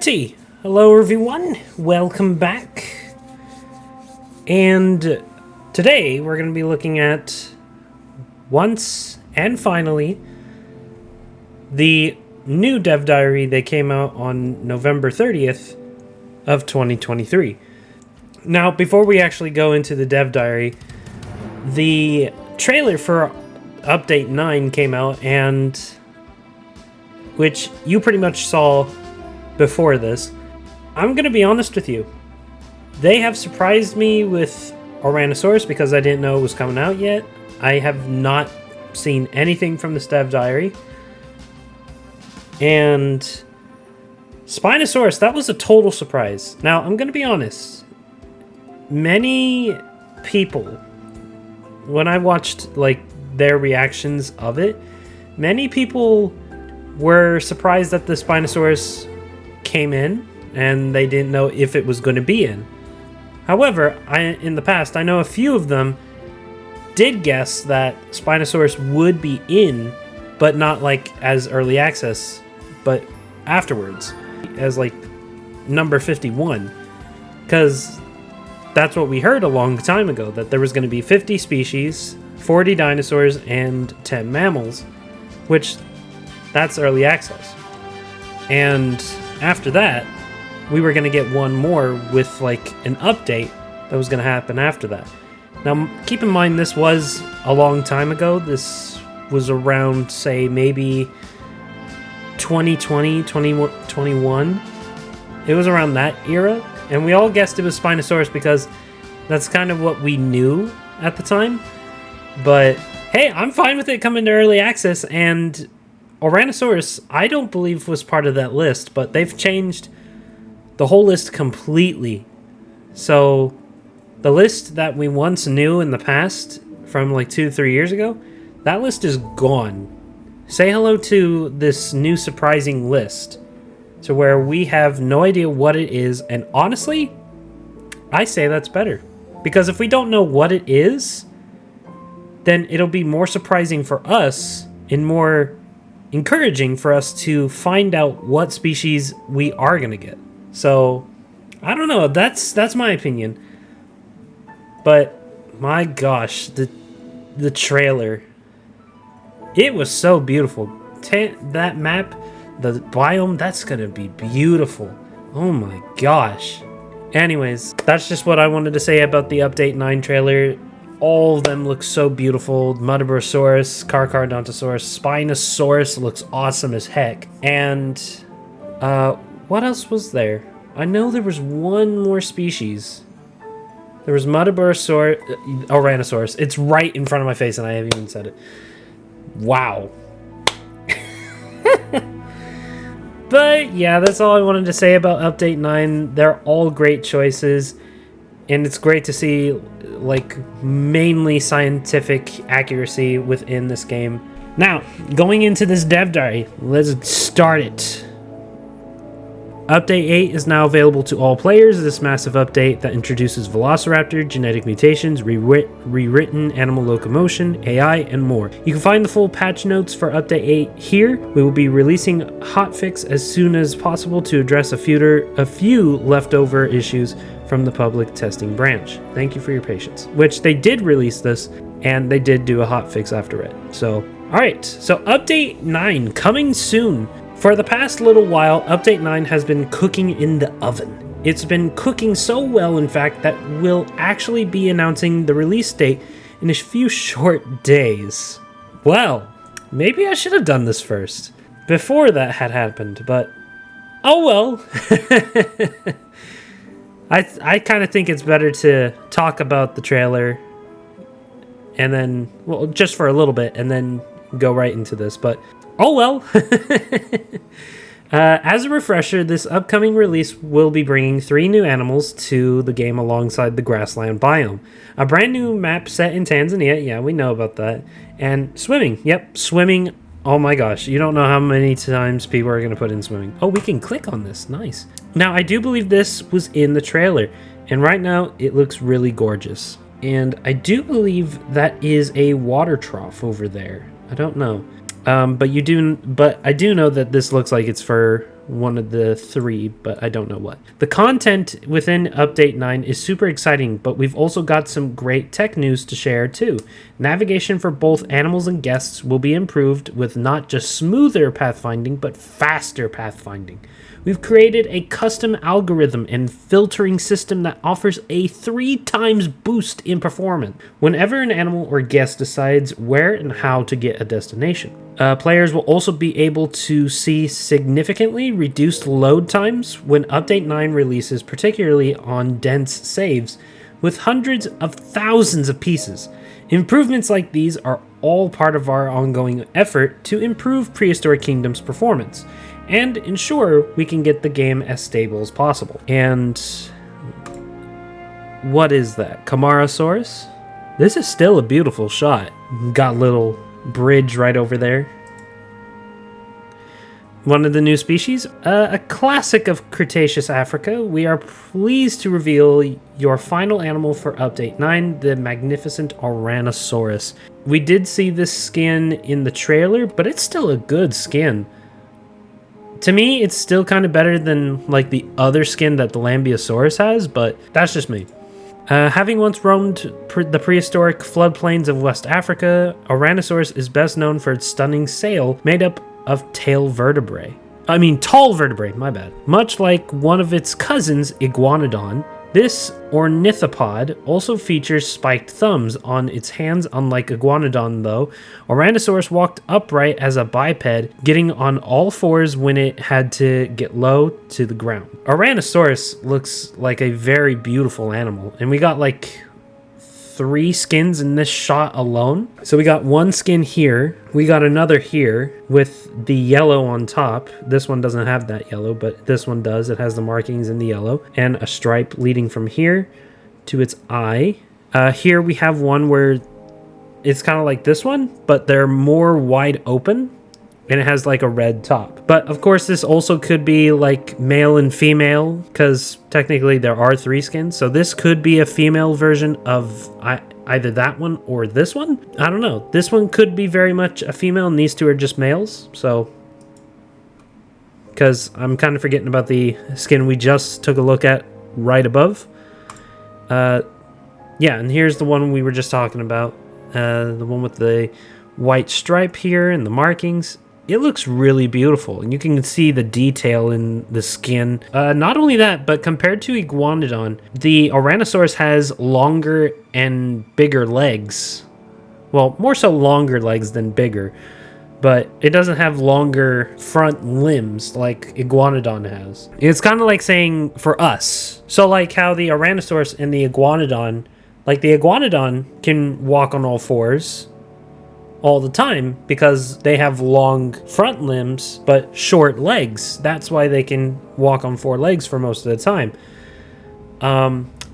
Alrighty, hello everyone, welcome back. And today we're going to be looking at, once and finally, the new dev diary that came out on November 30th of 2023. Now, before we actually go into the dev diary, the trailer for Update 9 came out, and which you pretty much saw before this. I'm going to be honest with you. They have surprised me with Oranosaurus because I didn't know it was coming out yet. I have not seen anything from this dev diary. And Spinosaurus, that was a total surprise. Now, I'm going to be honest. Many people, when I watched their reactions of it, many people were surprised that the Spinosaurus came in and they didn't know if it was going to be in. However, in the past, I know a few of them did guess that Spinosaurus would be in, but not as early access, but afterwards, as number 51, because that's what we heard a long time ago, that there was going to be 50 species, 40 dinosaurs, and 10 mammals, which that's early access. And after that, we were going to get one more with an update that was going to happen after that. Now, keep in mind, this was a long time ago. This was around, say, maybe 2020, 2021. It was around that era. And we all guessed it was Spinosaurus because that's kind of what we knew at the time. But hey, I'm fine with it coming to early access. And Oranosaurus, I don't believe was part of that list, but they've changed the whole list completely. So the list that we once knew in the past from 2-3 years ago, that list is gone. Say hello to this new surprising list, to where we have no idea what it is. And honestly, I say that's better, because if we don't know what it is, then it'll be more surprising for us and more encouraging for us to find out what species we are going to get. So, I don't know, that's my opinion. But my gosh, the trailer, it was so beautiful. That map, the biome, that's going to be beautiful. Oh my gosh. Anyways, that's just what I wanted to say about the Update 9 trailer. All of them look so beautiful. Muttaburrasaurus, Carcharodontosaurus, Spinosaurus looks awesome as heck. And what else was there? I know there was one more species. There was Muttaburrasaurus, Oranosaurus. It's right in front of my face and I haven't even said it. Wow. But yeah, that's all I wanted to say about Update 9. They're all great choices. And it's great to see mainly scientific accuracy within this game. Now, going into this dev diary, let's start it. Update 8 is now available to all players. This massive update that introduces Velociraptor, genetic mutations, rewritten animal locomotion, AI, and more. You can find the full patch notes for Update 8 here. We will be releasing hotfix as soon as possible to address a few leftover issues from the public testing branch. Thank you for your patience. Which they did release this, and they did do a hotfix after it. So, alright, so Update 9 coming soon. For the past little while, Update 9 has been cooking in the oven. It's been cooking so well, in fact, that we'll actually be announcing the release date in a few short days. Well, maybe I should have done this first, before that had happened, but oh well. I kind of think it's better to talk about the trailer and then, well, just for a little bit, and then go right into this, but oh well. As a refresher, this upcoming release will be bringing 3 new animals to the game alongside the grassland biome. A brand new map set in Tanzania, yeah, we know about that, and swimming, yep, swimming. Oh my gosh, you don't know how many times people are going to put in swimming. Oh, we can click on this, nice. Now, I do believe this was in the trailer, and right now it looks really gorgeous. And I do believe that is a water trough over there. I don't know. But I do know that this looks like it's for one of the three, but I don't know what. The content within Update 9 is super exciting, but we've also got some great tech news to share too. Navigation for both animals and guests will be improved with not just smoother pathfinding, but faster pathfinding. We've created a custom algorithm and filtering system that offers a 3 times boost in performance whenever an animal or guest decides where and how to get a destination. Players will also be able to see significantly reduced load times when Update 9 releases, particularly on dense saves, with hundreds of thousands of pieces. Improvements like these are all part of our ongoing effort to improve Prehistoric Kingdom's performance and ensure we can get the game as stable as possible. And what is that? Camarasaurus? This is still a beautiful shot. Got a little bridge right over there. One of the new species, a classic of Cretaceous Africa. We are pleased to reveal your final animal for Update 9, the magnificent Ouranosaurus. We did see this skin in the trailer, but it's still a good skin. To me, it's still kind of better than like the other skin that the Lambeosaurus has, but that's just me. Having once roamed the prehistoric floodplains of West Africa, Ouranosaurus is best known for its stunning sail made up of tall vertebrae, my bad. Much like one of its cousins, Iguanodon, this ornithopod also features spiked thumbs on its hands. Unlike Iguanodon, though, Ouranosaurus walked upright as a biped, getting on all fours when it had to get low to the ground. Ouranosaurus looks like a very beautiful animal, and we got like 3 skins in this shot alone. So we got one skin here, we got another here with the yellow on top. This one doesn't have that yellow, but this one does. It has the markings in the yellow and a stripe leading from here to its eye. Here we have one where it's kind of like this one, but they're more wide open and it has like a red top. But of course this also could be like male and female, because technically there are 3 skins. So this could be a female version of either that one or this one. I don't know. This one could be very much a female and these 2 are just males. So, because I'm kind of forgetting about the skin we just took a look at right above. Yeah, and here's the one we were just talking about. The one with the white stripe here and the markings. It looks really beautiful, and you can see the detail in the skin. Not only that, but compared to Iguanodon, the Ouranosaurus has longer and bigger legs. Well, more so longer legs than bigger, but it doesn't have longer front limbs like Iguanodon has. It's kind of like saying for us. So like how the Ouranosaurus and the Iguanodon, like the Iguanodon can walk on all fours all the time because they have long front limbs but short legs. That's why they can walk on 4 legs for most of the time.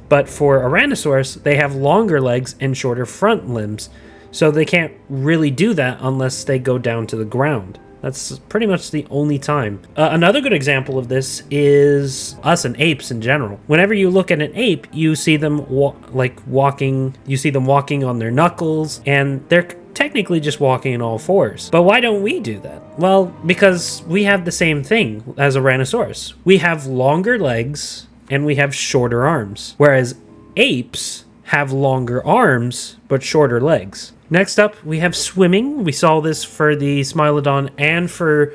But for Ouranosaurus, they have longer legs and shorter front limbs, so they can't really do that unless they go down to the ground. That's pretty much the only time. Another good example of this is us and apes in general. Whenever you look at an ape, you see them walking. You see them walking on their knuckles, and they're technically just walking on all fours. But why don't we do that? Well, because we have the same thing as Ouranosaurus. We have longer legs and we have shorter arms, whereas apes have longer arms but shorter legs. Next up, we have swimming. We saw this for the Smilodon and for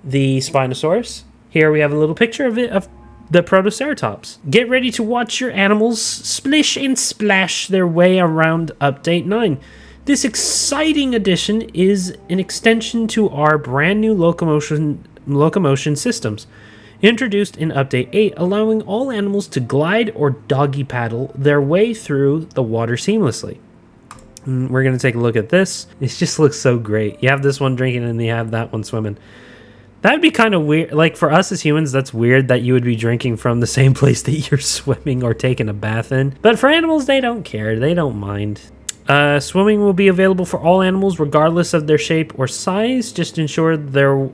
the Spinosaurus. Here we have a little picture of it, of the Protoceratops. Get ready to watch your animals splish and splash their way around Update 9. This exciting addition is an extension to our brand new locomotion systems, introduced in Update 8, allowing all animals to glide or doggy paddle their way through the water seamlessly. We're going to take a look at this. It just looks so great. You have this one drinking and you have that one swimming. That'd be kind of weird. Like for us as humans, that's weird that you would be drinking from the same place that you're swimming or taking a bath in. But for animals, they don't care. They don't mind. Swimming will be available for all animals regardless of their shape or size. Just ensure the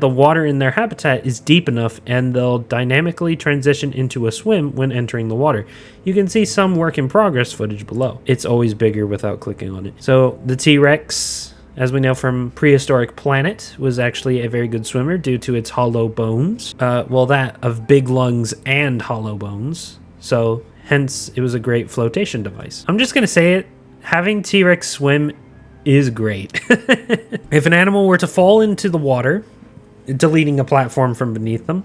water in their habitat is deep enough and they'll dynamically transition into a swim when entering the water. You can see some work in progress footage below. It's always bigger without clicking on it. So the T-Rex as we know from Prehistoric Planet, was actually a very good swimmer due to its hollow bones. Well, that of big lungs and hollow bones. So, hence, it was a great flotation device. I'm just going to say it. Having T-Rex swim is great. If an animal were to fall into the water, deleting a platform from beneath them,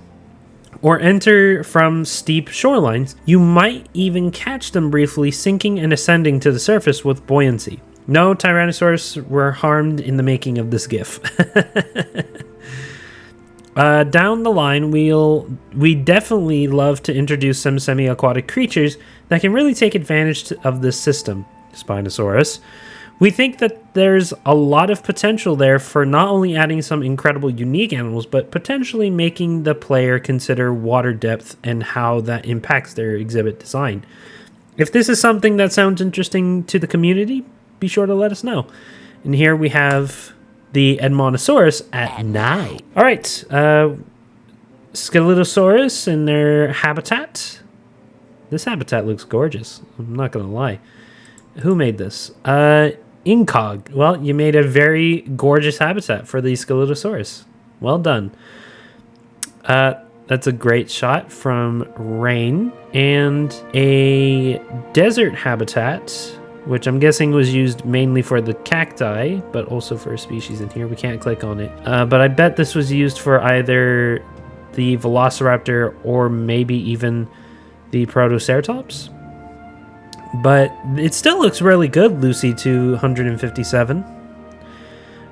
or enter from steep shorelines, you might even catch them briefly sinking and ascending to the surface with buoyancy. No Tyrannosaurus were harmed in the making of this GIF. Down the line, we definitely love to introduce some semi-aquatic creatures that can really take advantage of this system. Spinosaurus. We think that there's a lot of potential there for not only adding some incredible unique animals, but potentially making the player consider water depth and how that impacts their exhibit design. If this is something that sounds interesting to the community, be sure to let us know. And here we have the Edmontosaurus at night. All right, Scelidosaurus in their habitat. This habitat looks gorgeous. I'm not gonna lie. Who made this? Incog. Well, you made a very gorgeous habitat for the Scelidosaurus. Well done. That's a great shot from Rain. And a desert habitat, which I'm guessing was used mainly for the cacti, but also for a species in here. We can't click on it. But I bet this was used for either the Velociraptor or maybe even the Protoceratops. But it still looks really good, Lucy 257.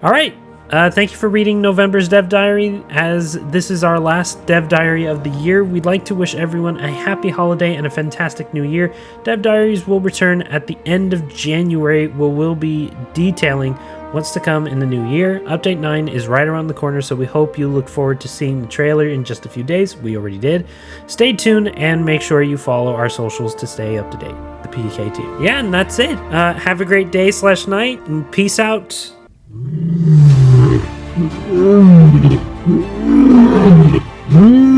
All right. Thank you for reading November's Dev Diary. As this is our last Dev Diary of the year, we'd like to wish everyone a happy holiday and a fantastic new year. Dev Diaries will return at the end of January, where we'll be detailing what's to come in the new year. Update 9 is right around the corner, so we hope you look forward to seeing the trailer in just a few days. We already did. Stay tuned and make sure you follow our socials to stay up to date. The PK team. Yeah, and that's it. Have a great day/night, and peace out. Mm-hmm.